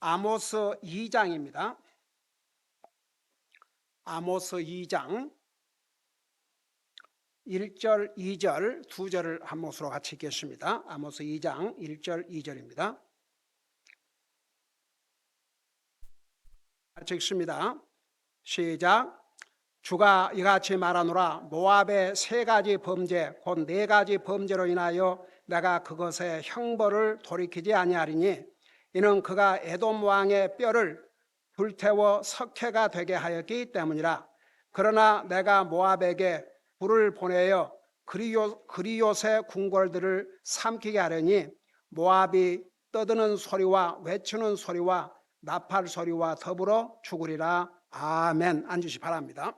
아모스 2장입니다. 아모스 2장 1절, 2절, 2절을 한 못으로 같이 읽겠습니다. 아모스 2장 1절, 2절입니다. 같이 읽습니다. 시작. 주가 이같이 말하노라. 모압의 세 가지 범죄 곧 네 가지 범죄로 인하여 내가 그것의 형벌을 돌이키지 아니하리니 이는 그가 에돔 왕의 뼈를 불태워 석회가 되게 하였기 때문이라. 그러나 내가 모압에게 불을 보내어 그리옷의 궁궐들을 삼키게 하려니 모압이 떠드는 소리와 외치는 소리와 나팔 소리와 더불어 죽으리라. 아멘. 앉으시 바랍니다.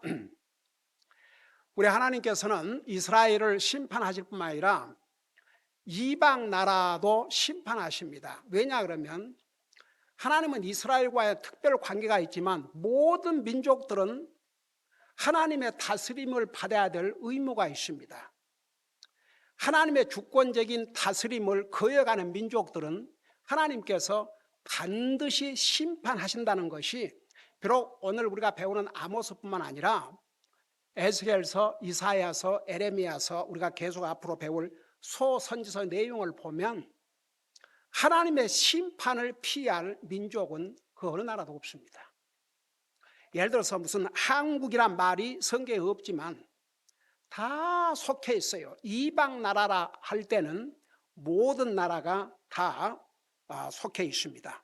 우리 하나님께서는 이스라엘을 심판하실 뿐만 아니라 이방 나라도 심판하십니다. 왜냐 그러면 하나님은 이스라엘과의 특별 관계가 있지만 모든 민족들은 하나님의 다스림을 받아야 될 의무가 있습니다. 하나님의 주권적인 다스림을 거역하는 민족들은 하나님께서 반드시 심판하신다는 것이 비록 오늘 우리가 배우는 아모스뿐만 아니라 에스겔서, 이사야서, 에레미야서 우리가 계속 앞으로 배울 소선지서 내용을 보면 하나님의 심판을 피할 민족은 그 어느 나라도 없습니다. 예를 들어서 무슨 한국이란 말이 성경에 없지만 다 속해 있어요. 이방 나라라 할 때는 모든 나라가 다 속해 있습니다.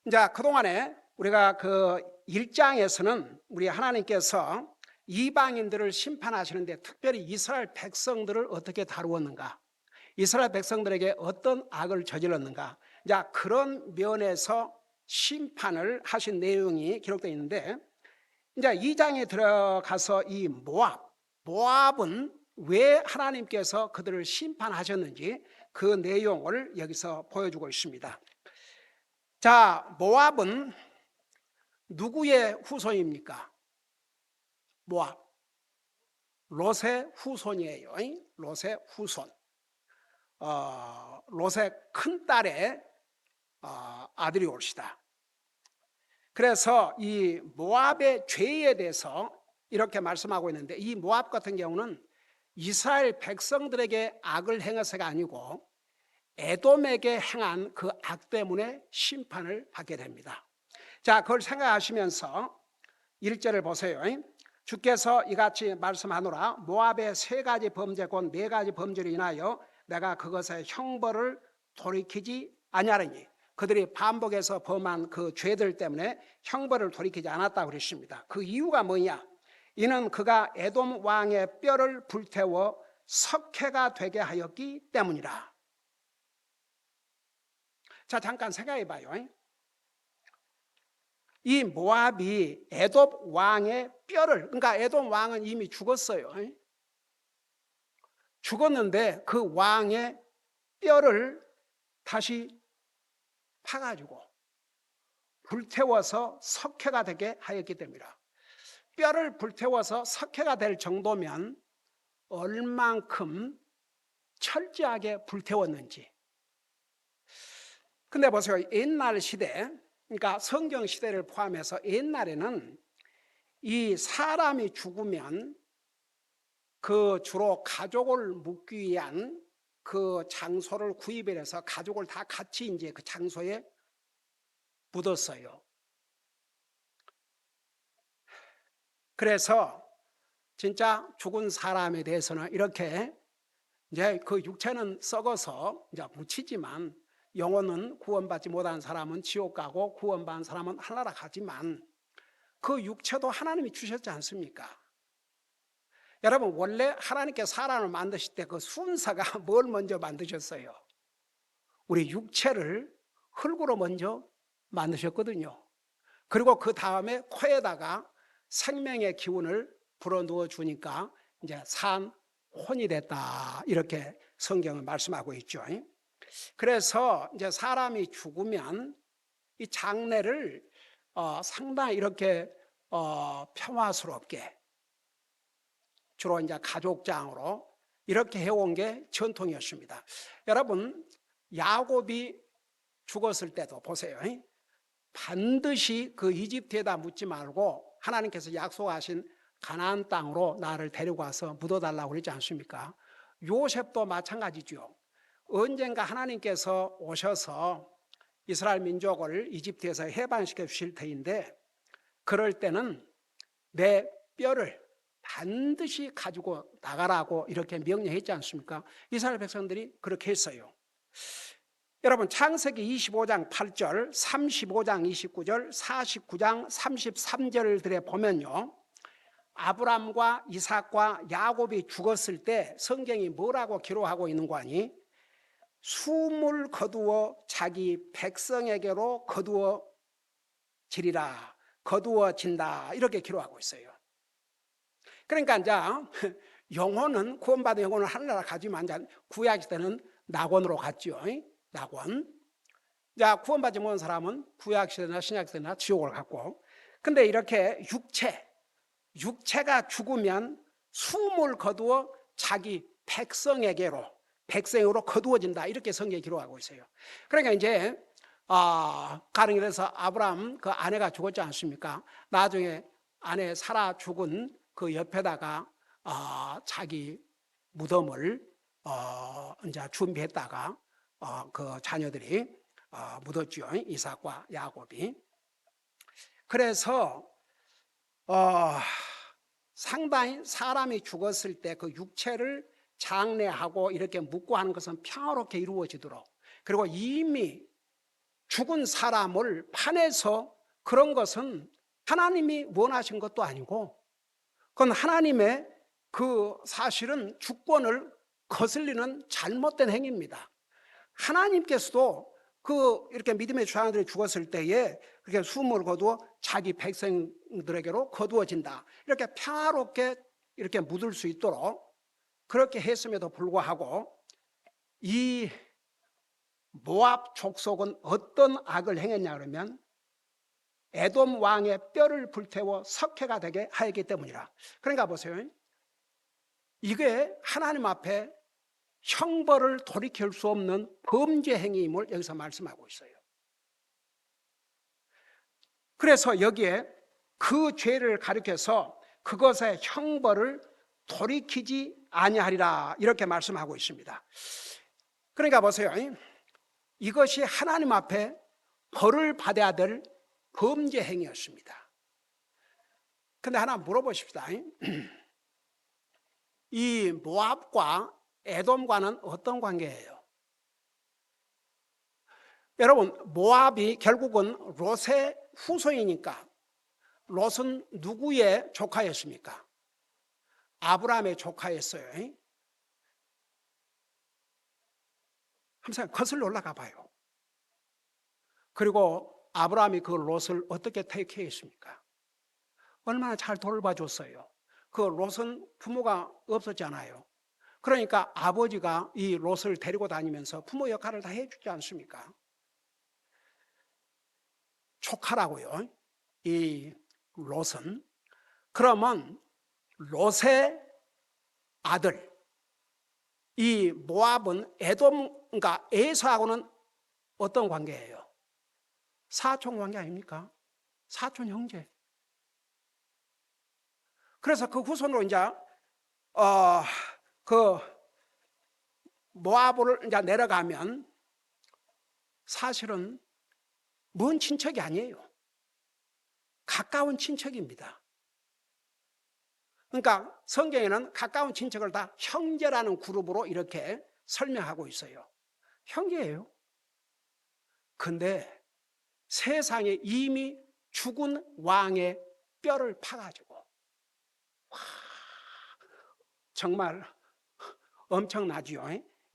자, 그동안에 우리가 그 1장에서는 우리 하나님께서 이방인들을 심판하시는데 특별히 이스라엘 백성들을 어떻게 다루었는가, 이스라엘 백성들에게 어떤 악을 저질렀는가, 자, 그런 면에서 심판을 하신 내용이 기록되어 있는데, 이제 2장에 들어가서 이 모압은 왜 하나님께서 그들을 심판하셨는지 그 내용을 여기서 보여주고 있습니다. 자, 모압은 누구의 후손입니까? 모압, 롯의 후손이에요. 롯의 후손. 롯의 큰딸의 아들이 올시다. 그래서 이 모압의 죄에 대해서 이렇게 말씀하고 있는데, 이 모압 같은 경우는 이스라엘 백성들에게 악을 행해서가 아니고 에돔에게 행한 그 악 때문에 심판을 받게 됩니다. 자, 그걸 생각하시면서 1절을 보세요. 주께서 이같이 말씀하노라. 모압의 세 가지 범죄 곧 네 가지 범죄로 인하여 내가 그것의 형벌을 돌이키지 아니하리니, 그들이 반복해서 범한 그 죄들 때문에 형벌을 돌이키지 않았다고 그랬습니다. 그 이유가 뭐냐? 이는 그가 에돔 왕의 뼈를 불태워 석회가 되게 하였기 때문이라. 자, 잠깐 생각해 봐요. 이 모압이 에돔 왕의 뼈를, 그러니까 에돔 왕은 이미 죽었어요. 죽었는데 그 왕의 뼈를 다시 파가지고 불태워서 석회가 되게 하였기 때문이라. 뼈를 불태워서 석회가 될 정도면 얼만큼 철저하게 불태웠는지. 근데 보세요. 옛날 시대, 그러니까 성경 시대를 포함해서 옛날에는 이 사람이 죽으면 그 주로 가족을 묻기 위한 그 장소를 구입해서 가족을 다 같이 이제 그 장소에 묻었어요. 그래서 진짜 죽은 사람에 대해서는 이렇게 이제 그 육체는 썩어서 이제 묻히지만 영혼은 구원받지 못한 사람은 지옥 가고 구원받은 사람은 하늘나라 가지만 그 육체도 하나님이 주셨지 않습니까? 여러분, 원래 하나님께 사람을 만드실 때 그 순서가 뭘 먼저 만드셨어요? 우리 육체를 흙으로 먼저 만드셨거든요. 그리고 그 다음에 코에다가 생명의 기운을 불어넣어 주니까 이제 산 혼이 됐다, 이렇게 성경은 말씀하고 있죠. 그래서 이제 사람이 죽으면 이 장례를 상당히 이렇게 평화스럽게 주로 이제 가족장으로 이렇게 해온 게 전통이었습니다. 여러분, 야곱이 죽었을 때도 보세요. 반드시 그 이집트에다 묻지 말고 하나님께서 약속하신 가나안 땅으로 나를 데리고 와서 묻어달라고 그러지 않습니까? 요셉도 마찬가지죠. 언젠가 하나님께서 오셔서 이스라엘 민족을 이집트에서 해방시켜 주실 터인데, 그럴 때는 내 뼈를 반드시 가지고 나가라고 이렇게 명령했지 않습니까? 이스라엘 백성들이 그렇게 했어요. 여러분, 창세기 25장 8절, 35장 29절, 49장 33절들에 보면요, 아브람과 이삭과 야곱이 죽었을 때 성경이 뭐라고 기록하고 있는 거 아니? 숨을 거두어 자기 백성에게로 거두어지리라, 거두어진다, 이렇게 기록하고 있어요. 그러니까 이제 영혼은, 구원받은 영혼은 하늘나라 가지만 이제 구약 시대는 낙원으로 갔죠. 낙원. 자, 구원받지 못한 사람은 구약 시대나 신약 시대나 지옥을 갔고, 근데 이렇게 육체가 죽으면 숨을 거두어 자기 백성으로 거두어진다, 이렇게 성경에 기록하고 있어요. 그러니까 이제 가령이 돼서 아브라함 그 아내가 죽었지 않습니까? 나중에 아내 사라 죽은 그 옆에다가 자기 무덤을 이제 준비했다가 그 자녀들이 묻었죠. 이삭과 야곱이. 그래서 상당히 사람이 죽었을 때 그 육체를 장례하고 이렇게 묻고 하는 것은 평화롭게 이루어지도록, 그리고 이미 죽은 사람을 파내서 그런 것은 하나님이 원하신 것도 아니고, 그건 하나님의 그 사실은 주권을 거슬리는 잘못된 행위입니다. 하나님께서도 그 이렇게 믿음의 주장들이 죽었을 때에 그렇게 숨을 거두어 자기 백성들에게로 거두어진다, 이렇게 평화롭게 이렇게 묻을 수 있도록 그렇게 했음에도 불구하고 이 모압 족속은 어떤 악을 행했냐 그러면 에돔 왕의 뼈를 불태워 석회가 되게 하였기 때문이라. 그러니까 보세요, 이게 하나님 앞에 형벌을 돌이킬 수 없는 범죄 행위임을 여기서 말씀하고 있어요. 그래서 여기에 그 죄를 가리켜서 그것의 형벌을 돌이키지 아니하리라, 이렇게 말씀하고 있습니다. 그러니까 보세요, 이것이 하나님 앞에 벌을 받아야 될 범죄 행위였습니다. 근데 하나 물어보십시다. 이 모압과 에돔과는 어떤 관계예요? 여러분, 모압이 결국은 롯의 후손이니까 롯은 누구의 조카였습니까? 아브라함의 조카였어요. 항상 거슬러 올라가 봐요. 그리고 아브라함이 그 롯을 어떻게 테이크했습니까? 얼마나 잘 돌봐줬어요. 그 롯은 부모가 없었잖아요. 그러니까 아버지가 이 롯을 데리고 다니면서 부모 역할을 다 해주지 않습니까? 조카라고요, 이 롯은. 그러면 롯의 아들, 이 모압은 에돔과 에서하고는 어떤 관계예요? 사촌 관계 아닙니까? 사촌 형제. 그래서 그 후손으로 이제 그 모압을 이제 내려가면 사실은 먼 친척이 아니에요. 가까운 친척입니다. 그러니까 성경에는 가까운 친척을 다 형제라는 그룹으로 이렇게 설명하고 있어요. 형제예요. 근데 세상에 이미 죽은 왕의 뼈를 파가지고, 와, 정말 엄청나지요.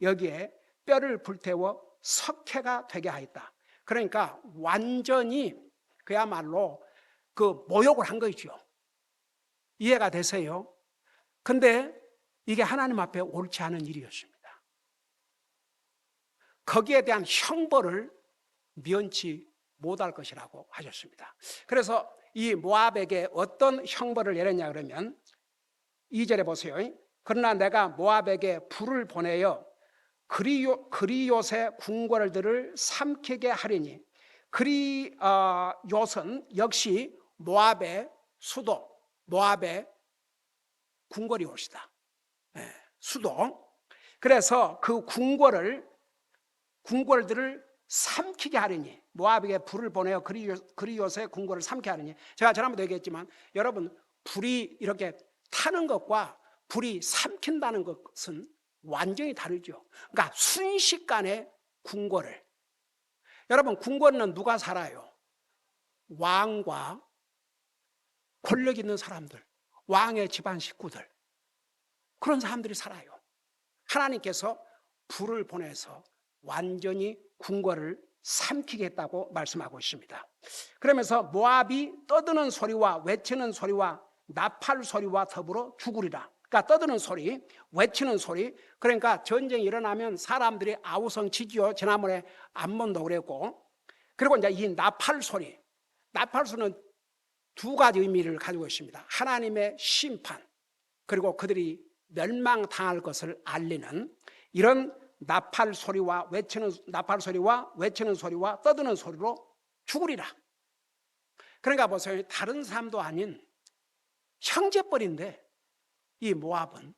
여기에 뼈를 불태워 석회가 되게 하였다. 그러니까 완전히 그야말로 그 모욕을 한 거죠. 이해가 되세요? 근데 이게 하나님 앞에 옳지 않은 일이었습니다. 거기에 대한 형벌을 면치 못할 것이라고 하셨습니다. 그래서 이 모압에게 어떤 형벌을 내렸냐 그러면 2절에 보세요. 그러나 내가 모압에게 불을 보내어 그리옷의 궁궐들을 삼키게 하리니 그리요선 역시 모압의 수도, 모압의 궁궐이 올시다. 수도. 그래서 그 궁궐들을 삼키게 하리니, 모압에게 불을 보내어 그리요스의 궁궐을 삼키게 하리니. 제가 지난번에 얘기했지만 여러분, 불이 이렇게 타는 것과 불이 삼킨다는 것은 완전히 다르죠. 그러니까 순식간에 궁궐을, 여러분 궁궐은 누가 살아요? 왕과 권력 있는 사람들, 왕의 집안 식구들, 그런 사람들이 살아요. 하나님께서 불을 보내서 완전히 궁궐을 삼키겠다고 말씀하고 있습니다. 그러면서 모압이 떠드는 소리와 외치는 소리와 나팔 소리와 더불어 죽으리라. 그러니까 떠드는 소리, 외치는 소리, 그러니까 전쟁이 일어나면 사람들이 아우성 치지요. 지난번에 암몬도 그랬고, 그리고 이제 이 나팔 소리, 나팔 소리는 두 가지 의미를 가지고 있습니다. 하나님의 심판, 그리고 그들이 멸망당할 것을 알리는 이런 나팔 소리와 외치는 소리와 떠드는 소리로 죽으리라. 그러니까 보세요. 다른 사람도 아닌 형제뻘인데 이 모압은,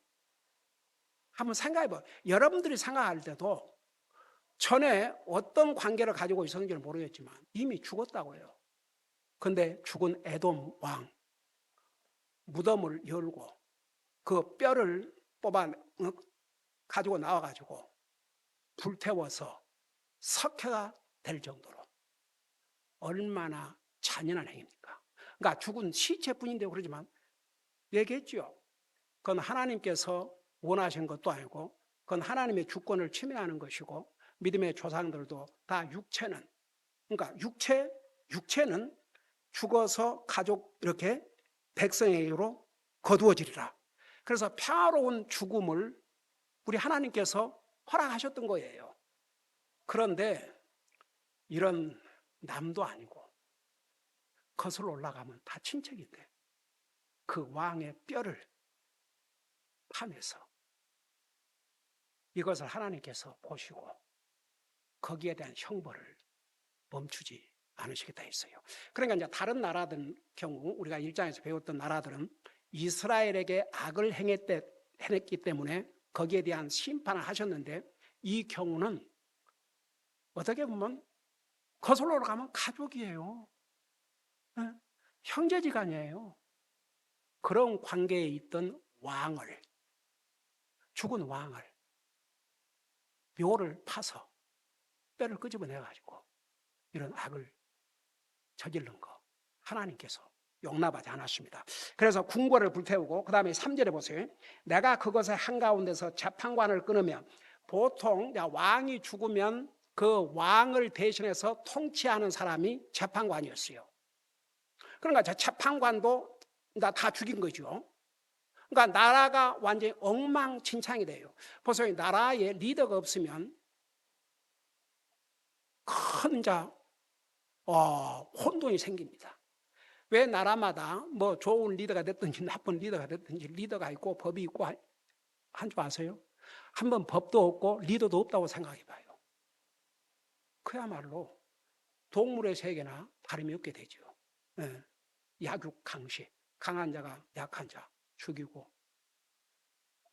한번 생각해 봐요. 여러분들이 생각할 때도 전에 어떤 관계를 가지고 있었는지는 모르겠지만 이미 죽었다고 해요. 근데 죽은 에돔 왕 무덤을 열고 그 뼈를 뽑아 가지고 나와가지고 불태워서 석회가 될 정도로 얼마나 잔인한 행위입니까? 그러니까 죽은 시체뿐인데, 그러지만 얘기했죠. 그건 하나님께서 원하신 것도 아니고 그건 하나님의 주권을 침해하는 것이고, 믿음의 조상들도 다 육체는, 그러니까 육체는 죽어서 가족 이렇게 백성에게로 거두어지리라. 그래서 평화로운 죽음을 우리 하나님께서 허락하셨던 거예요. 그런데 이런 남도 아니고 거슬러 올라가면 다 친척인데 그 왕의 뼈를 파내서 이것을 하나님께서 보시고 거기에 대한 형벌을 멈추지 않으시겠다 했어요. 그러니까 이제 다른 나라들 경우, 우리가 1장에서 배웠던 나라들은 이스라엘에게 악을 행했기 때문에 거기에 대한 심판을 하셨는데, 이 경우는 어떻게 보면 거슬러 올라가면 가족이에요. 형제지간이에요. 그런 관계에 있던 왕을, 죽은 왕을 묘를 파서 뼈를 끄집어내가지고 이런 악을 저지른 거 하나님께서 용납하지 않았습니다. 그래서 궁궐을 불태우고, 그 다음에 3절에 보세요. 내가 그것의 한가운데서 재판관을 끊으면, 보통 왕이 죽으면 그 왕을 대신해서 통치하는 사람이 재판관이었어요. 그러니까 재판관도 다 죽인 거죠. 그러니까 나라가 완전히 엉망진창이 돼요. 보세요. 나라에 리더가 없으면 큰 혼돈이 생깁니다. 왜 나라마다 뭐 좋은 리더가 됐든지 나쁜 리더가 됐든지 리더가 있고 법이 있고 한 줄 아세요? 한번 법도 없고 리더도 없다고 생각해 봐요. 그야말로 동물의 세계나 다름이 없게 되죠. 약육강식, 강한 자가 약한 자 죽이고,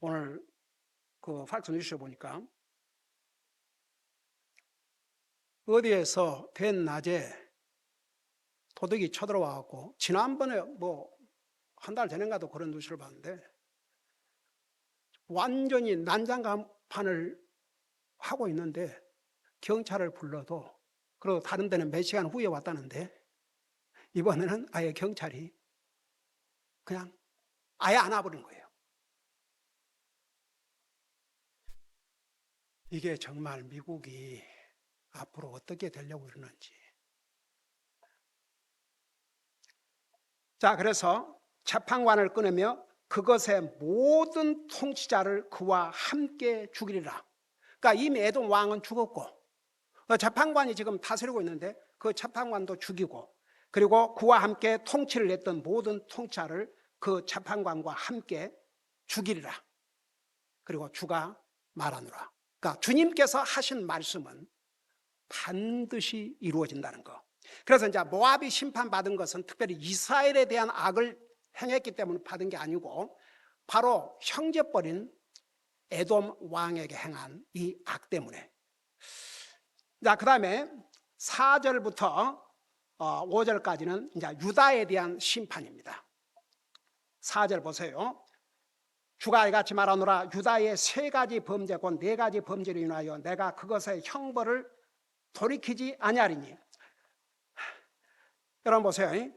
오늘 그 팍스 뉴스에 보니까 어디에서 된 낮에 도둑이 쳐들어와갖고, 지난번에 뭐 한 달 전인가도 그런 뉴스를 봤는데 완전히 난장판을 하고 있는데 경찰을 불러도, 그리고 다른 데는 몇 시간 후에 왔다는데 이번에는 아예 경찰이 그냥 아예 안 와버린 거예요. 이게 정말 미국이 앞으로 어떻게 되려고 그러는지. 자, 그래서 재판관을 끊으며 그것의 모든 통치자를 그와 함께 죽이리라. 그러니까 이미 에돔 왕은 죽었고, 재판관이 지금 다스리고 있는데 그 재판관도 죽이고, 그리고 그와 함께 통치를 했던 모든 통치자를 그 재판관과 함께 죽이리라. 그리고 주가 말하노라. 그러니까 주님께서 하신 말씀은 반드시 이루어진다는 거. 그래서 이제 모압이 심판받은 것은 특별히 이스라엘에 대한 악을 행했기 때문에 받은 게 아니고 바로 형제뻘인 에돔 왕에게 행한 이 악 때문에. 자, 그 다음에 4절부터 5절까지는 이제 유다에 대한 심판입니다. 4절 보세요. 주가 이같이 말하노라. 유다의 3가지 범죄 곧 4가지 범죄로 인하여 내가 그것의 형벌을 돌이키지 아니하리니. 여러분 보세요.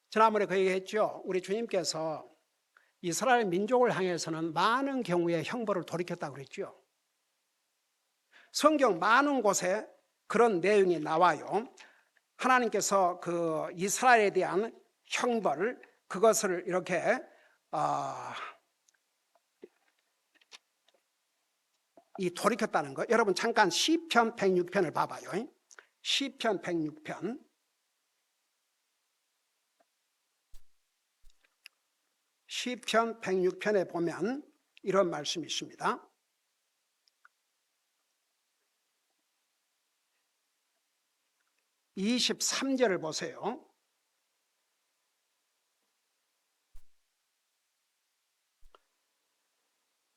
지난번에 그 얘기했죠. 우리 주님께서 이스라엘 민족을 향해서는 많은 경우에 형벌을 돌이켰다고 그랬죠. 성경 많은 곳에 그런 내용이 나와요. 하나님께서 그 이스라엘에 대한 형벌, 그것을 이렇게 돌이켰다는 거. 여러분 잠깐 시편 106편을 봐봐요. 시편 106편. 시편 106편에 보면 이런 말씀이 있습니다. 23절을 보세요.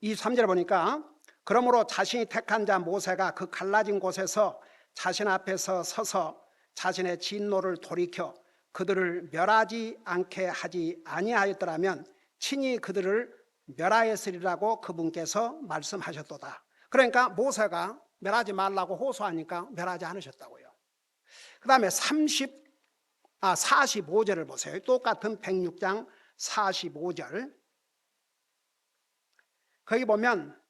23절 보니까 그러므로 자신이 택한 자 모세가 그 갈라진 곳에서 자신 앞에서 서서 자신의 진노를 돌이켜 그들을 멸하지 않게 하지 아니하였더라면 친히 그들을 멸하였으리라고 그분께서 말씀하셨도다. 그러니까 모세가 멸하지 말라고 호소하니까 멸하지 않으셨다고요. 그 다음에 45절을 보세요. 똑같은 106장 45절. 거기 보면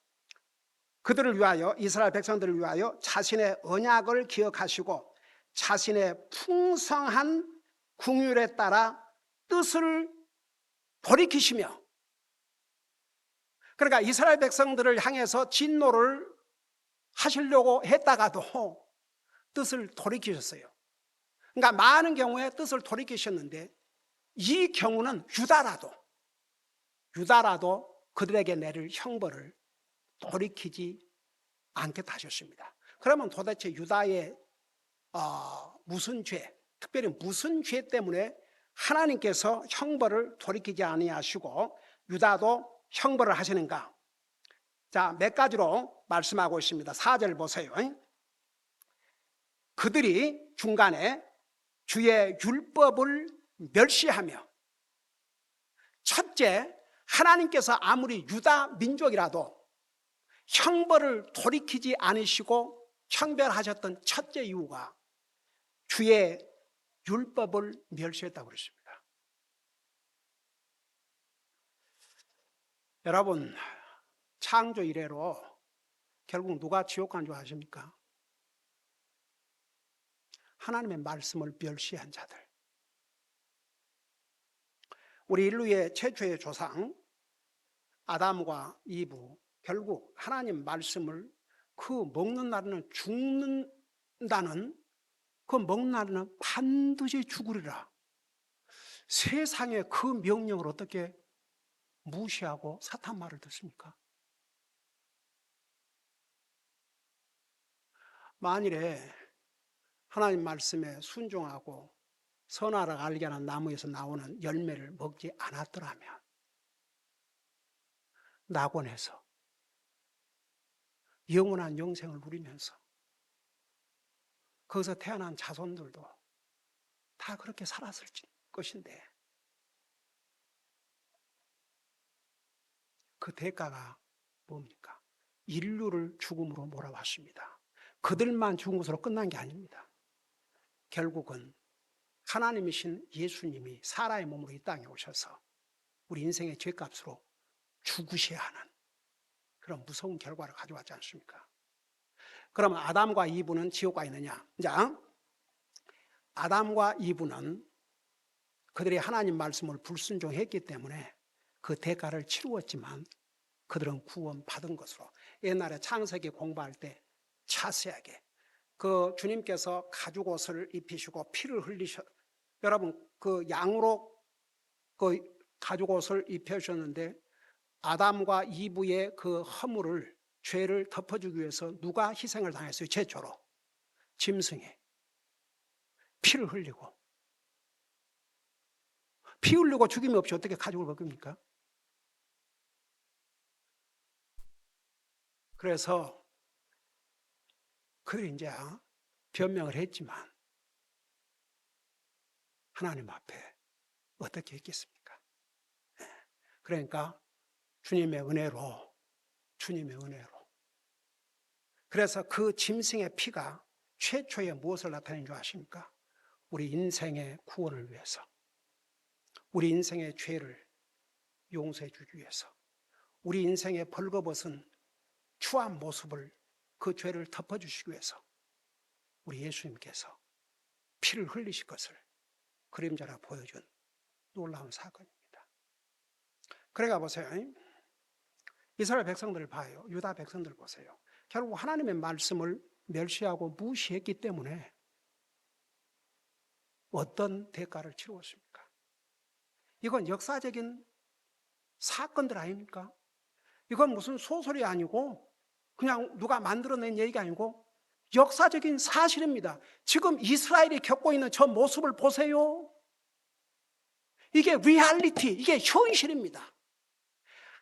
그들을 위하여, 이스라엘 백성들을 위하여 자신의 언약을 기억하시고 자신의 풍성한 긍휼에 따라 뜻을 돌이키시며, 그러니까 이스라엘 백성들을 향해서 진노를 하시려고 했다가도 뜻을 돌이키셨어요. 그러니까 많은 경우에 뜻을 돌이키셨는데 이 경우는 유다라도 그들에게 내릴 형벌을 돌이키지 않겠다 하셨습니다. 그러면 도대체 유다의 무슨 죄, 특별히 무슨 죄 때문에 하나님께서 형벌을 돌이키지 아니하시고 유다도 형벌을 하시는가? 자, 몇 가지로 말씀하고 있습니다. 4절 보세요. 그들이 중간에 주의 율법을 멸시하며, 첫째, 하나님께서 아무리 유다 민족이라도 형벌을 돌이키지 않으시고 형벌하셨던 첫째 이유가 주의 율법을 멸시했다고 그랬습니다. 여러분, 창조 이래로 결국 누가 지옥 간 줄 아십니까? 하나님의 말씀을 멸시한 자들. 우리 인류의 최초의 조상 아담과 이브, 결국 하나님 말씀을 그 먹는 날에는 죽는다는, 그 먹는 날에는 반드시 죽으리라, 세상의 그 명령을 어떻게 무시하고 사탄 말을 듣습니까? 만일에 하나님 말씀에 순종하고 선악을 알게 하는 나무에서 나오는 열매를 먹지 않았더라면 낙원에서 영원한 영생을 누리면서 거기서 태어난 자손들도 다 그렇게 살았을 것인데 그 대가가 뭡니까? 인류를 죽음으로 몰아왔습니다. 그들만 죽은 것으로 끝난 게 아닙니다. 결국은 하나님이신 예수님이 사람의 몸으로 이 땅에 오셔서 우리 인생의 죄값으로 죽으셔야 하는 그런 무서운 결과를 가져왔지 않습니까? 그러면 아담과 이브는 지옥 가 있느냐? 자, 아담과 이브는 그들이 하나님 말씀을 불순종했기 때문에 그 대가를 치루었지만 그들은 구원받은 것으로, 옛날에 창세기 공부할 때 자세하게 그 주님께서 가죽 옷을 입히시고 피를 흘리셔, 여러분 그 양으로 그 가죽 옷을 입혀주셨는데 아담과 이브의 그 허물을, 죄를 덮어주기 위해서 누가 희생을 당했어요? 최초로 짐승이. 피를 흘리고, 피 흘리고 죽임이 없이 어떻게 가족을 바꿉니까? 그래서 그들이 이제 변명을 했지만 하나님 앞에 어떻게 했겠습니까? 그러니까 주님의 은혜로, 주님의 은혜로. 그래서 그 짐승의 피가 최초에 무엇을 나타낸 줄 아십니까? 우리 인생의 구원을 위해서, 우리 인생의 죄를 용서해 주기 위해서, 우리 인생의 벌거벗은 추한 모습을, 그 죄를 덮어주시기 위해서 우리 예수님께서 피를 흘리실 것을 그림자로 보여준 놀라운 사건입니다. 그래가 보세요. 이스라엘 백성들을 봐요. 유다 백성들 보세요. 결국 하나님의 말씀을 멸시하고 무시했기 때문에 어떤 대가를 치루었습니까? 이건 역사적인 사건들 아닙니까? 이건 무슨 소설이 아니고 그냥 누가 만들어낸 얘기가 아니고 역사적인 사실입니다. 지금 이스라엘이 겪고 있는 저 모습을 보세요. 이게 리얼리티, 이게 현실입니다.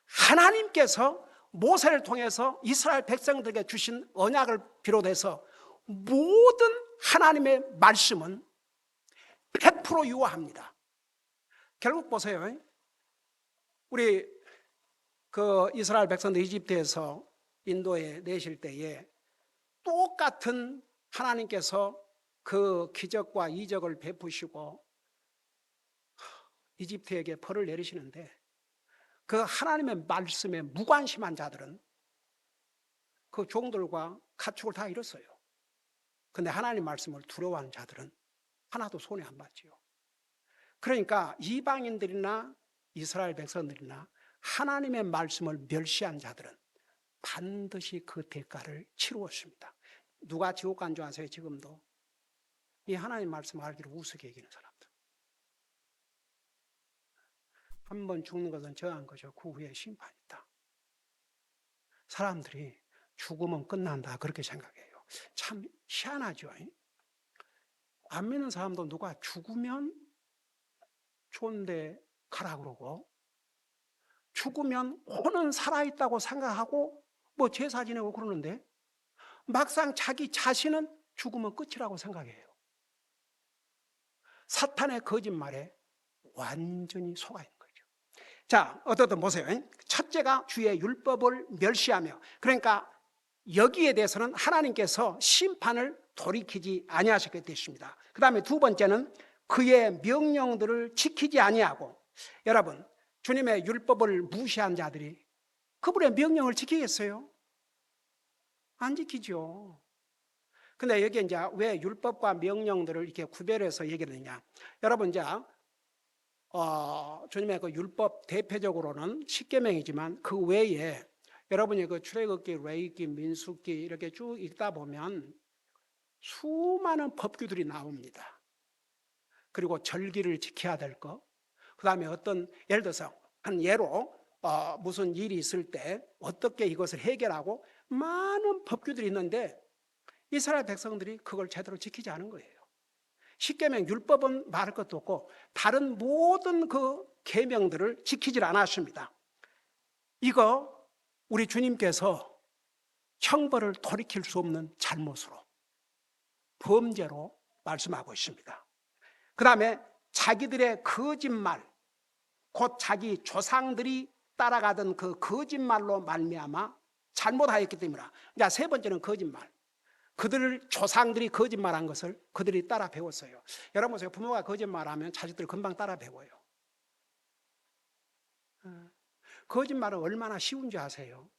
하나님께서 모세를 통해서 이스라엘 백성들에게 주신 언약을 비롯해서 모든 하나님의 말씀은 100% 유효합니다. 결국 보세요. 우리 그 이스라엘 백성들 이집트에서 인도에 내실 때에 똑같은 하나님께서 그 기적과 이적을 베푸시고 이집트에게 벌을 내리시는데 그 하나님의 말씀에 무관심한 자들은 그 종들과 가축을 다 잃었어요. 근데 하나님 말씀을 두려워하는 자들은 하나도 손에 안 받지요. 그러니까 이방인들이나 이스라엘 백성들이나 하나님의 말씀을 멸시한 자들은 반드시 그 대가를 치루었습니다. 누가 지옥 간 줄 아세요? 지금도 이 하나님 말씀을 알기로 우습게 여기는 사람들. 한 번 죽는 것은 정한 거죠. 그 후에 심판이 있다. 사람들이 죽으면 끝난다 그렇게 생각해요. 참 희한하죠. 안 믿는 사람도 누가 죽으면 좋은데 가라 그러고 죽으면 혼은 살아있다고 생각하고 뭐 제사 지내고 그러는데 막상 자기 자신은 죽으면 끝이라고 생각해요. 사탄의 거짓말에 완전히 속아 있는 거죠. 자, 어떻든 보세요. 첫째가 주의 율법을 멸시하며, 그러니까 여기에 대해서는 하나님께서 심판을 돌이키지 아니하셨기 때문입니다. 그 다음에 두 번째는 그의 명령들을 지키지 아니하고, 여러분 주님의 율법을 무시한 자들이 그분의 명령을 지키겠어요? 안 지키죠. 근데 여기 이제 왜 율법과 명령들을 이렇게 구별해서 얘기를 하느냐? 여러분 이제 주님의 그 율법 대표적으로는 십계명이지만 그 외에 여러분이 그 출애굽기, 레위기, 민수기 이렇게 쭉 읽다 보면 수많은 법규들이 나옵니다. 그리고 절기를 지켜야 될 거, 그 다음에 어떤 예를 들어서 한 예로 무슨 일이 있을 때 어떻게 이것을 해결하고 많은 법규들이 있는데 이스라엘 백성들이 그걸 제대로 지키지 않은 거예요. 십계명 율법은 말할 것도 없고 다른 모든 그 계명들을 지키질 않았습니다. 이거 우리 주님께서 형벌을 돌이킬 수 없는 잘못으로, 범죄로 말씀하고 있습니다. 그 다음에 자기들의 거짓말, 곧 자기 조상들이 따라가던 그 거짓말로 말미암아 잘못하였기 때문이라. 자, 세 번째는 거짓말. 그들 조상들이 거짓말한 것을 그들이 따라 배웠어요. 여러분 보세요. 부모가 거짓말하면 자식들 금방 따라 배워요. 거짓말은 얼마나 쉬운지 아세요?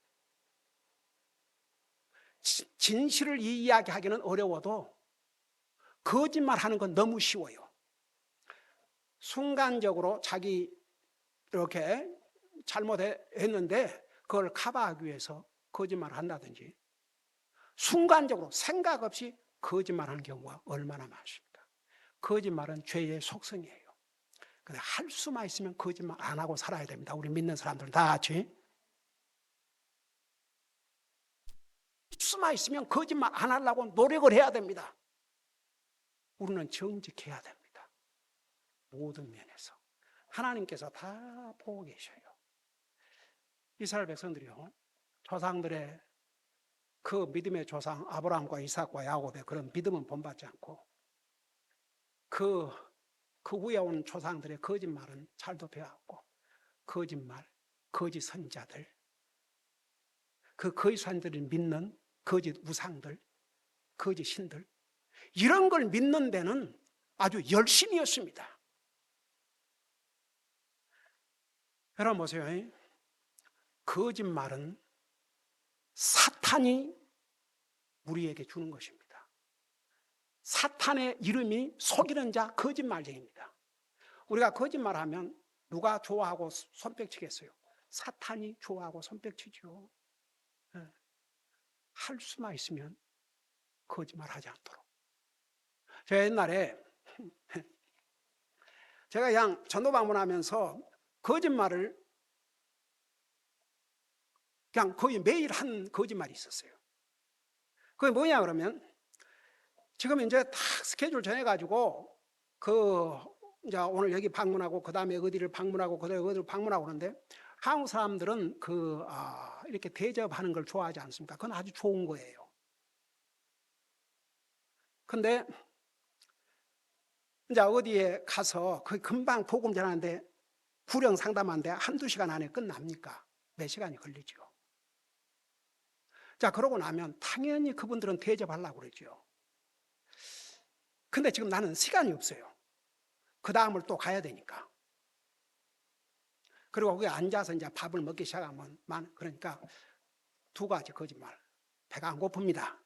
진실을 이야기하기는 어려워도 거짓말하는 건 너무 쉬워요. 순간적으로 자기 이렇게 잘못했는데 그걸 커버하기 위해서 거짓말을 한다든지, 순간적으로 생각 없이 거짓말하는 경우가 얼마나 많습니까? 거짓말은 죄의 속성이에요. 근데 할 수만 있으면 거짓말 안 하고 살아야 됩니다. 우리 믿는 사람들은 다 같이. 할 수만 있으면 거짓말 안 하려고 노력을 해야 됩니다. 우리는 정직해야 됩니다. 모든 면에서. 하나님께서 다 보고 계셔요. 이스라엘 백성들이요, 조상들의 그 믿음의 조상 아브라함과 이삭과 야곱의 그런 믿음은 본받지 않고 그 위에 온 조상들의 거짓말은 잘도 배웠고, 거짓말, 거짓 선자들, 그 거짓 선자들을 믿는 거짓 우상들, 거짓 신들, 이런 걸 믿는 데는 아주 열심이었습니다. 여러분 보세요. 거짓말은 사탄이 우리에게 주는 것입니다. 사탄의 이름이 속이는 자, 거짓말쟁입니다. 우리가 거짓말하면 누가 좋아하고 손뼉치겠어요? 사탄이 좋아하고 손뼉치죠. 할 수만 있으면 거짓말하지 않도록. 제가 옛날에 제가 그냥 전도 방문하면서 거짓말을 그냥 거의 매일 한 거짓말이 있었어요. 그게 뭐냐 그러면, 지금 이제 다 스케줄 정해가지고 이제 오늘 여기 방문하고 그 다음에 어디를 방문하고 그 다음에 어디를 방문하고 그러는데, 한국 사람들은 이렇게 대접하는 걸 좋아하지 않습니까? 그건 아주 좋은 거예요. 근데 이제 어디에 가서 그 금방 복음 전하는데 구령 상담하는데 한두 시간 안에 끝납니까? 몇 시간이 걸리죠. 자, 그러고 나면 당연히 그분들은 대접하려고 그러죠. 근데 지금 나는 시간이 없어요. 그 다음을 또 가야 되니까. 그리고 거기 앉아서 이제 밥을 먹기 시작하면, 그러니까 두 가지 거짓말. 배가 안 고픕니다.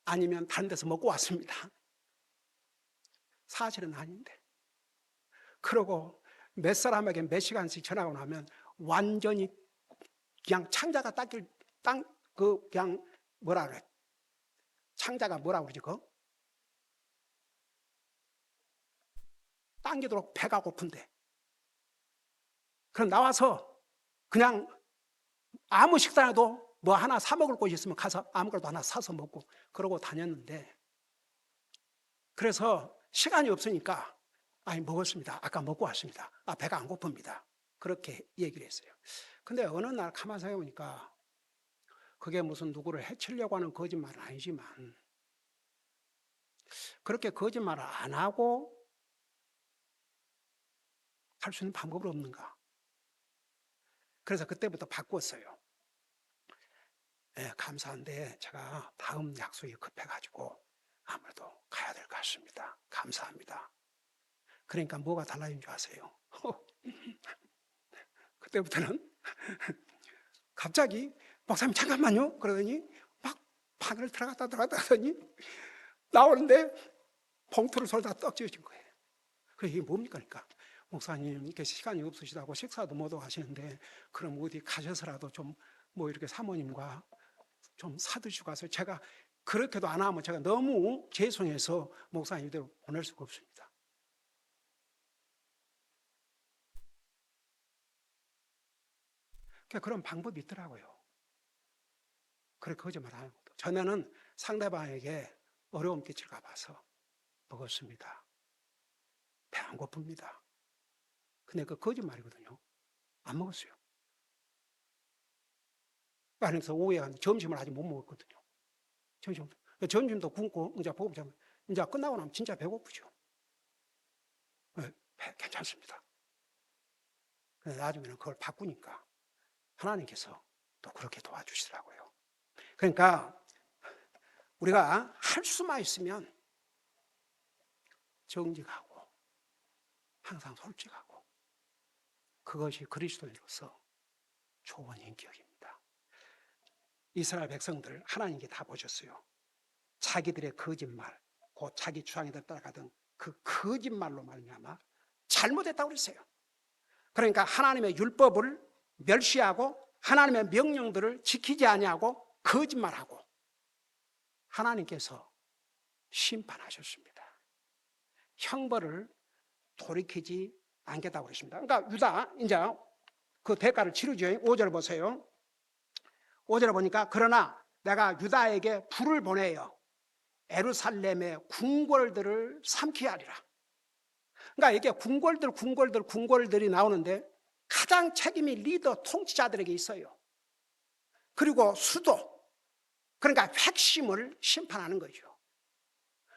아니면 다른 데서 먹고 왔습니다. 사실은 아닌데. 그러고 몇 사람에게 몇 시간씩 전하고 나면 완전히 그냥 창자가 그냥 뭐라 그래? 창자가 뭐라 그러지, 그거? 당기도록 배가 고픈데. 그럼 나와서 그냥 아무 식당에도 뭐 하나 사 먹을 곳이 있으면 가서 아무것도 하나 사서 먹고 그러고 다녔는데, 그래서 시간이 없으니까 먹었습니다. 아까 먹고 왔습니다. 배가 안 고픕니다. 그렇게 얘기를 했어요. 근데 어느 날 가만히 생각해보니까 그게 무슨 누구를 해치려고 하는 거짓말은 아니지만, 그렇게 거짓말을 안 하고 할 수 있는 방법은 없는가? 그래서 그때부터 바꿨어요. 감사한데 제가 다음 약속이 급해가지고 아무래도 가야 될 것 같습니다. 감사합니다. 그러니까 뭐가 달라진 줄 아세요? 그때부터는 갑자기 목사님 잠깐만요 그러더니 막 방을 들어갔다 하더니 나오는데 봉투를 sol다 떡 지어진 거예요. 그게 뭡니까? 그러니까 목사님 이렇게 시간이 없으시다고 식사도 못 하시는데 그럼 어디 가셔서라도 좀 뭐 이렇게 사모님과 좀 사드시고 가서, 제가 그렇게도 안 하면 제가 너무 죄송해서 목사님 이대로 보낼 수가 없습니다. 그런 방법이 있더라고요. 그렇게 거짓말 안 하는 것도. 전에는 상대방에게 어려움 끼칠까 봐서 먹었습니다. 배 안 고픕니다. 근데 그 거짓말이거든요. 안 먹었어요. 그래서 오후에 점심을 아직 못 먹었거든요. 점심도 굶고 이제 보고 이제 끝나고 나면 진짜 배고프죠. 괜찮습니다. 근데 나중에는 그걸 바꾸니까 하나님께서 또 그렇게 도와주시더라고요. 그러니까 우리가 할 수만 있으면 정직하고 항상 솔직하고, 그것이 그리스도인으로서 좋은 인격입니다. 이스라엘 백성들 하나님께 다 보셨어요. 자기들의 거짓말, 곧 자기 주장에 따라가던 그 거짓말로 말미암아 잘못했다고 그랬어요. 그러니까 하나님의 율법을 멸시하고 하나님의 명령들을 지키지 아니하고 거짓말하고 하나님께서 심판하셨습니다. 형벌을 돌이키지 않겠다고 그랬습니다. 그러니까 유다 이제 그 대가를 치르죠. 5절 보세요. 5절에 보니까 그러나 내가 유다에게 불을 보내요. 예루살렘의 궁궐들을 삼키게 하리라. 그러니까 이게 궁궐들이 나오는데 가장 책임이 리더 통치자들에게 있어요. 그리고 수도, 그러니까 핵심을 심판하는 거죠.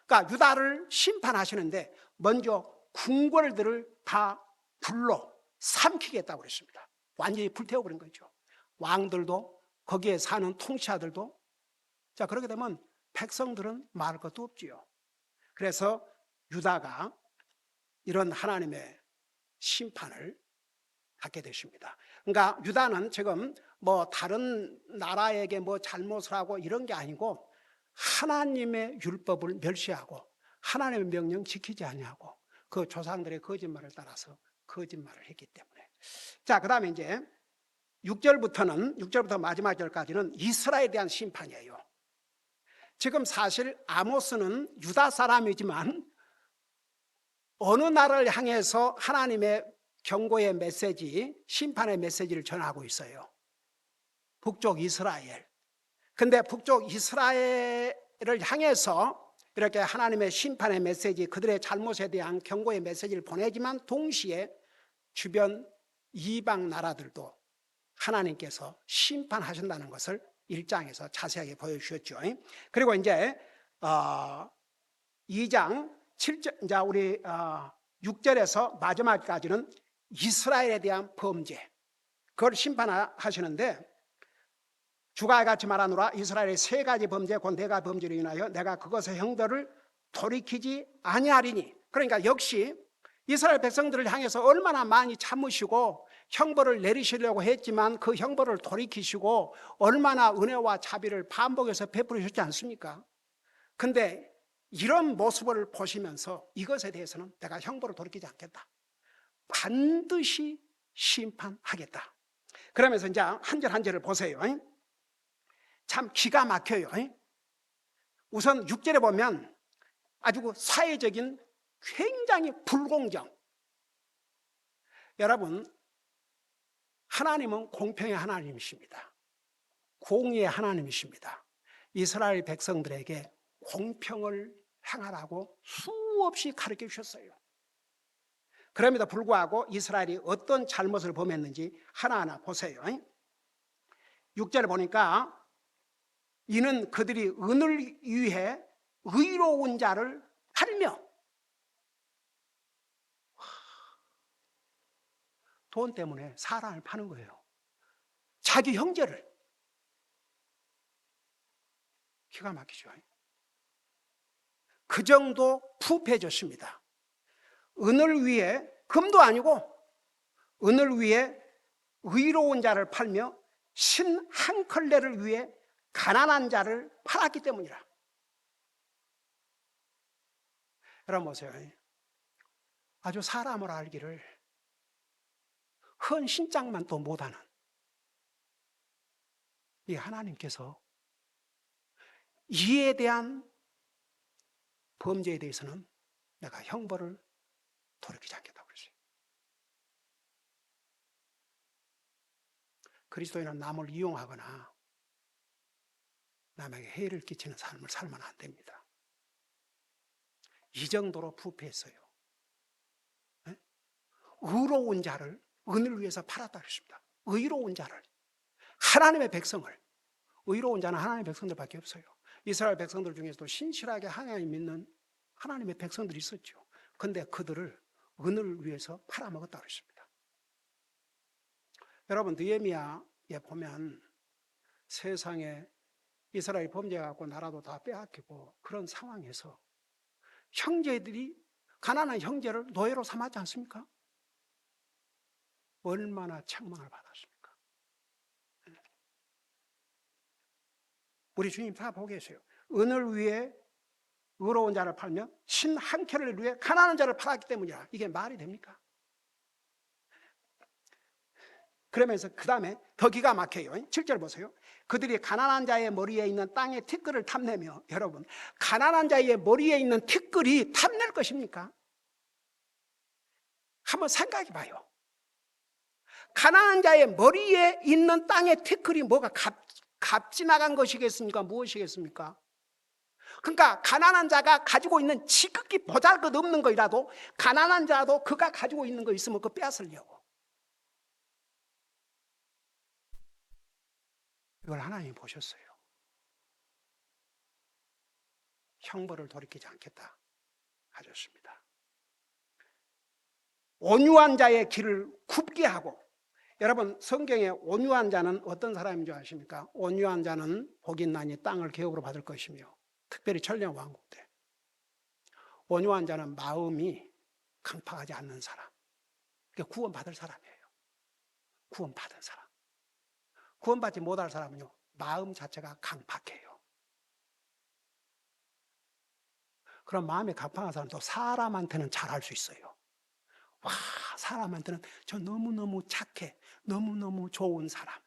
그러니까 유다를 심판하시는데 먼저 궁궐들을 다 불로 삼키겠다고 그랬습니다. 완전히 불태워버린 거죠. 왕들도, 거기에 사는 통치자들도. 자, 그렇게 되면 백성들은 말할 것도 없지요. 그래서 유다가 이런 하나님의 심판을 받게 되십니다. 그러니까 유다는 지금 뭐 다른 나라에게 뭐 잘못을 하고 이런 게 아니고 하나님의 율법을 멸시하고 하나님의 명령 지키지 아니하고 그 조상들의 거짓말을 따라서 거짓말을 했기 때문에. 자, 그다음에 이제 6절부터 마지막 절까지는 이스라엘에 대한 심판이에요. 지금 사실 아모스는 유다 사람이지만 어느 나라를 향해서 하나님의 경고의 메시지, 심판의 메시지를 전하고 있어요. 북쪽 이스라엘. 근데 북쪽 이스라엘을 향해서 이렇게 하나님의 심판의 메시지, 그들의 잘못에 대한 경고의 메시지를 보내지만 동시에 주변 이방 나라들도 하나님께서 심판하신다는 것을 1장에서 자세하게 보여주셨죠. 그리고 이제 2장 7절, 이제 우리 6절에서 마지막까지는 이스라엘에 대한 범죄, 그걸 심판하시는데 주가 같이 말하노라. 이스라엘의 세 가지 범죄 곧 내가 범죄로 인하여 내가 그것의 형벌을 돌이키지 아니하리니. 그러니까 역시 이스라엘 백성들을 향해서 얼마나 많이 참으시고 형벌을 내리시려고 했지만 그 형벌을 돌이키시고 얼마나 은혜와 자비를 반복해서 베풀으셨지 않습니까? 근데 이런 모습을 보시면서 이것에 대해서는 내가 형벌을 돌이키지 않겠다, 반드시 심판하겠다. 그러면서 이제 한 절 한 절을 보세요. 참 기가 막혀요. 우선 6절에 보면 아주 사회적인 굉장히 불공정. 여러분, 하나님은 공평의 하나님이십니다. 공의의 하나님이십니다. 이스라엘 백성들에게 공평을 행하라고 수없이 가르쳐 주셨어요. 그럼에도 불구하고 이스라엘이 어떤 잘못을 범했는지 하나하나 보세요. 6절에 보니까 이는 그들이 은을 위해 의로운 자를 팔며, 돈 때문에 사람을 파는 거예요. 자기 형제를. 기가 막히죠. 그 정도 부패해졌습니다. 은을 위해, 금도 아니고 은을 위해 의로운 자를 팔며 신 한 컬레를 위해 가난한 자를 팔았기 때문이라. 여러분 보세요. 아주 사람을 알기를 헌 신장만 또 못하는 이 하나님께서 이에 대한 범죄에 대해서는 내가 형벌을 돌이키지 않겠다고 그랬어요. 그리스도인은 남을 이용하거나 남에게 해를 끼치는 삶을 살면 안 됩니다. 이 정도로 부패했어요. 네? 의로운 자를 은을 위해서 팔았다 그랬습니다. 의로운 자를, 하나님의 백성을. 의로운 자는 하나님의 백성들밖에 없어요. 이스라엘 백성들 중에서도 신실하게 하나님 믿는 하나님의 백성들이 있었죠. 그런데 그들을 은을 위해서 팔아먹었다 그랬습니다. 여러분, 느헤미야에 보면 세상에 이스라엘 범죄해갖고 나라도 다 빼앗기고 그런 상황에서 형제들이, 가난한 형제를 노예로 삼았지 않습니까? 얼마나 책망을 받았습니까? 우리 주님 다 보고 계세요. 은을 위해 의로운 자를 팔며 신 한 켤레를 위해 가난한 자를 팔았기 때문이라. 이게 말이 됩니까? 그러면서 그 다음에 더 기가 막혀요. 7절 보세요. 그들이 가난한 자의 머리에 있는 땅의 티끌을 탐내며, 여러분, 가난한 자의 머리에 있는 티끌이 탐낼 것입니까? 한번 생각해 봐요. 가난한 자의 머리에 있는 땅의 티끌이 뭐가 값지나간 것이겠습니까? 무엇이겠습니까? 그러니까 가난한 자가 가지고 있는 지극히 보잘것없는 거이라도 가난한 자도 그가 가지고 있는 거 있으면 그거 빼앗으려고. 이걸 하나님이 보셨어요. 형벌을 돌이키지 않겠다 하셨습니다. 온유한 자의 길을 굽게 하고, 여러분 성경에 온유한 자는 어떤 사람인 줄 아십니까? 온유한 자는 복이 있나니 땅을 기업으로 받을 것이며, 특별히 천령 왕국 때 온유한 자는 마음이 강팍하지 않는 사람, 그러니까 구원받을 사람이에요. 구원받은 사람. 구원받지 못할 사람은요, 마음 자체가 강팍해요. 그럼 마음이 강팍한 사람도 사람한테는 잘할 수 있어요. 와, 사람한테는 저 너무너무 착해, 너무너무 좋은 사람,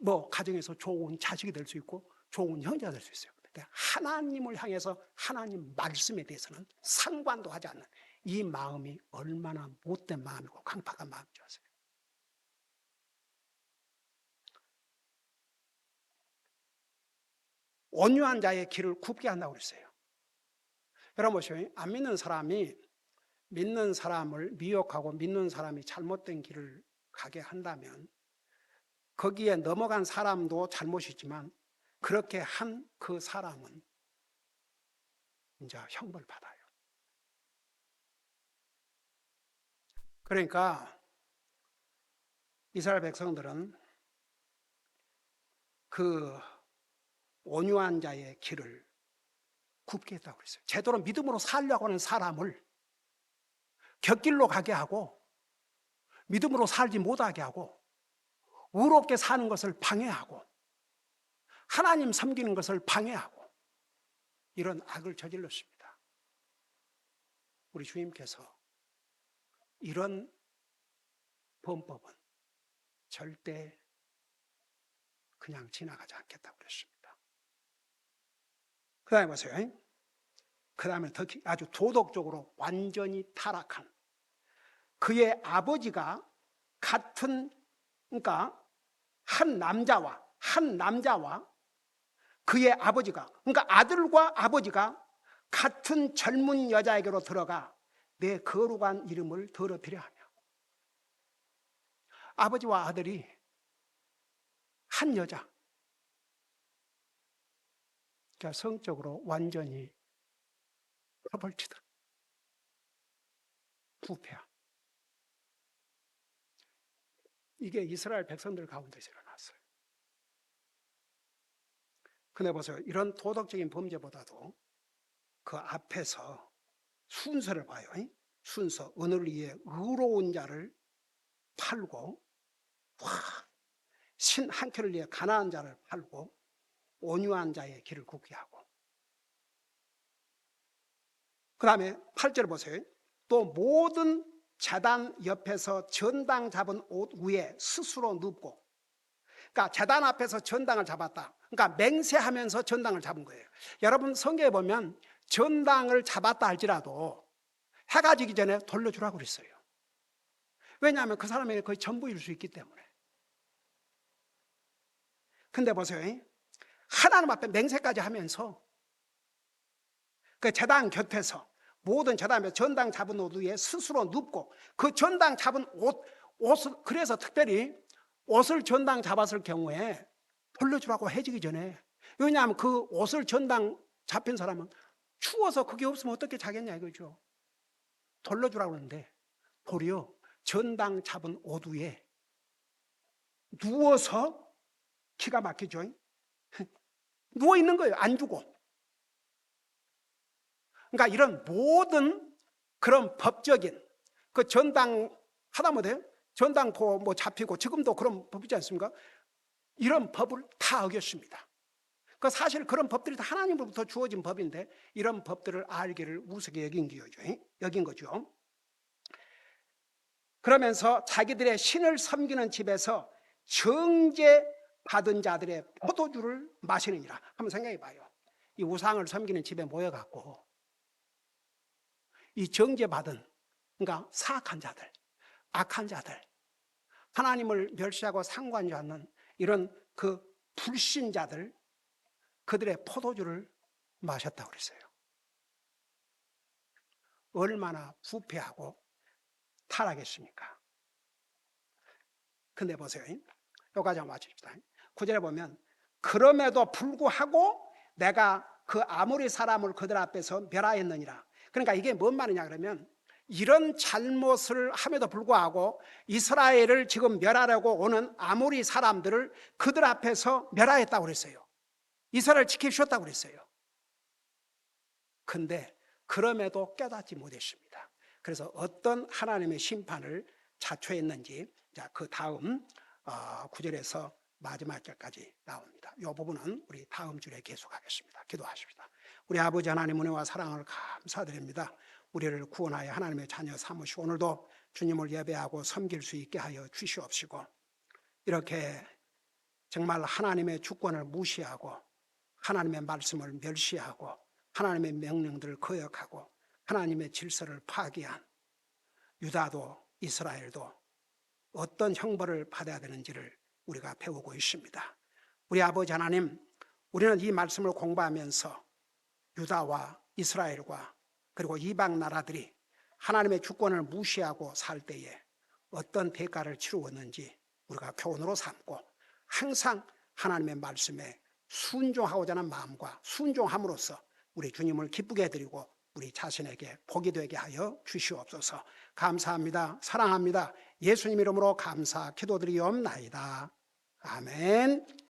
뭐 가정에서 좋은 자식이 될 수 있고 좋은 형제가 될 수 있어요. 근데 하나님을 향해서 하나님 말씀에 대해서는 상관도 하지 않는 이 마음이 얼마나 못된 마음이고 강팍한 마음인지 아세요? 온유한 자의 길을 굽게 한다고 그랬어요. 여러분 보세요. 안 믿는 사람이 믿는 사람을 미혹하고 믿는 사람이 잘못된 길을 가게 한다면 거기에 넘어간 사람도 잘못이지만 그렇게 한 그 사람은 이제 형벌 받아요. 그러니까 이스라엘 백성들은 그 온유한 자의 길을 굽게 했다고 그랬어요. 제대로 믿음으로 살려고 하는 사람을 곁길로 가게 하고 믿음으로 살지 못하게 하고 의롭게 사는 것을 방해하고 하나님 섬기는 것을 방해하고 이런 악을 저질렀습니다. 우리 주님께서 이런 범법은 절대 그냥 지나가지 않겠다고 그랬습니다. 그 다음에 보세요. 그 다음에 더 아주 도덕적으로 완전히 타락한 그의 아버지가 같은, 그러니까 한 남자와 그의 아버지가, 그러니까 아들과 아버지가 같은 젊은 여자에게로 들어가 내 거룩한 이름을 더럽히려 하며, 아버지와 아들이 한 여자, 그러니까 성적으로 완전히 퍼벌치다, 부패함. 이게 이스라엘 백성들 가운데서 일어났어요. 근데 보세요. 이런 도덕적인 범죄보다도 그 앞에서 순서를 봐요. 순서, 은을 위해 의로운 자를 팔고, 신 한 켜를 위해 가난한 자를 팔고, 온유한 자의 길을 굽게 하고. 그 다음에 8절 보세요. 또 모든 제단 옆에서 전당 잡은 옷 위에 스스로 눕고, 그러니까 제단 앞에서 전당을 잡았다. 그러니까 맹세하면서 전당을 잡은 거예요. 여러분 성경에 보면 전당을 잡았다 할지라도 해가 지기 전에 돌려주라고 그랬어요. 왜냐하면 그 사람에게 거의 전부일 수 있기 때문에. 근데 보세요. 하나님 앞에 맹세까지 하면서 그 제단 곁에서 모든 제단에 전당 잡은 옷 위에 스스로 눕고, 그 전당 잡은 옷을, 그래서 특별히 옷을 전당 잡았을 경우에 돌려주라고 해지기 전에, 왜냐하면 그 옷을 전당 잡힌 사람은 추워서 그게 없으면 어떻게 자겠냐 이거죠. 돌려주라고 하는데 도리어 전당 잡은 옷 위에 누워서, 기가 막히죠. 누워 있는 거예요. 안 주고. 그러니까 이런 모든 그런 법적인 그 전당 하다못해 전당포 뭐 잡히고 지금도 그런 법이지 않습니까? 이런 법을 다 어겼습니다. 그 사실 그런 법들이 다 하나님으로부터 주어진 법인데 이런 법들을 알기를 우습게 여긴 거죠. 그러면서 자기들의 신을 섬기는 집에서 정죄 받은 자들의 포도주를 마시느니라. 한번 생각해 봐요. 이 우상을 섬기는 집에 모여갖고 이 정죄받은, 그러니까 사악한 자들, 악한 자들, 하나님을 멸시하고 상관하지 않는 이런 그 불신자들, 그들의 포도주를 마셨다고 그랬어요. 얼마나 부패하고 타락했습니까? 근데 보세요. 여기까지 한번 맞춥시다. 9절에 보면 그럼에도 불구하고 내가 그 아무리 사람을 그들 앞에서 멸하였느니라. 그러니까 이게 뭔 말이냐 그러면 이런 잘못을 함에도 불구하고 이스라엘을 지금 멸하려고 오는 아무리 사람들을 그들 앞에서 멸하였다고 그랬어요. 이스라엘을 지켜주셨다고 그랬어요. 근데 그럼에도 깨닫지 못했습니다. 그래서 어떤 하나님의 심판을 자초했는지 그 다음 9절에서 마지막 절까지 나옵니다. 이 부분은 우리 다음 주에 계속하겠습니다. 기도하십시다. 우리 아버지 하나님 은혜와 사랑을 감사드립니다. 우리를 구원하여 하나님의 자녀 삼으시고 오늘도 주님을 예배하고 섬길 수 있게 하여 주시옵시고 이렇게 정말 하나님의 주권을 무시하고 하나님의 말씀을 멸시하고 하나님의 명령들을 거역하고 하나님의 질서를 파기한 유다도 이스라엘도 어떤 형벌을 받아야 되는지를 우리가 배우고 있습니다. 우리 아버지 하나님, 우리는 이 말씀을 공부하면서 유다와 이스라엘과 그리고 이방 나라들이 하나님의 주권을 무시하고 살 때에 어떤 대가를 치루었는지 우리가 교훈으로 삼고 항상 하나님의 말씀에 순종하고자 하는 마음과 순종함으로써 우리 주님을 기쁘게 해드리고 우리 자신에게 복이 되게 하여 주시옵소서. 감사합니다. 사랑합니다. 예수님 이름으로 감사 기도드리옵나이다. 아멘.